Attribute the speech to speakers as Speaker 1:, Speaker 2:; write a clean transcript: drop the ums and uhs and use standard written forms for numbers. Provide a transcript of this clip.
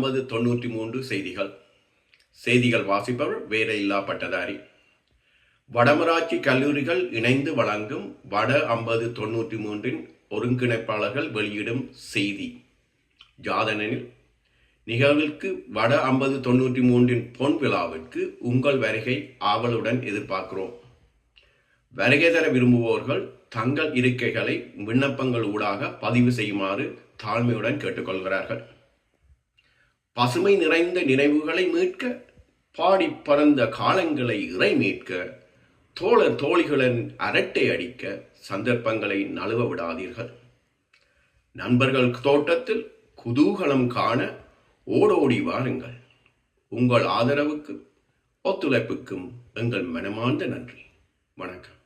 Speaker 1: 5093 செய்திகள். செய்திகள் வாசிப்பவர் வேலையில்லா பட்டதாரி. வடமராட்சி கல்லூரிகள் இணைந்து வழங்கும் வட 5093 ஒருங்கிணைப்பாளர்கள் வெளியிடும் செய்தி யாதெனில், நிகழ்விற்கு வட 5093 பொன் விழாவிற்கு உங்கள் வருகை ஆவலுடன் எதிர்பார்க்கிறோம். வருகை தர விரும்புவோர்கள் தங்கள் இருக்கைகளை விண்ணப்பங்கள் ஊடாக பதிவு செய்யுமாறு தாழ்மையுடன் கேட்டுக்கொள்கிறார்கள். பசுமை நிறைந்த நினைவுகளை மீட்க, பாடி பறந்த காலங்களை இறை மீட்க, தோழர் தோழிகளின் அரட்டை அடிக்க சந்தர்ப்பங்களை நழுவ விடாதீர்கள். நண்பர்கள் தோட்டத்தில் குதூகலம் காண ஓடோடி வாருங்கள். உங்கள் ஆதரவுக்கும் ஒத்துழைப்புக்கும் எங்கள் மனமார்ந்த நன்றி. வணக்கம்.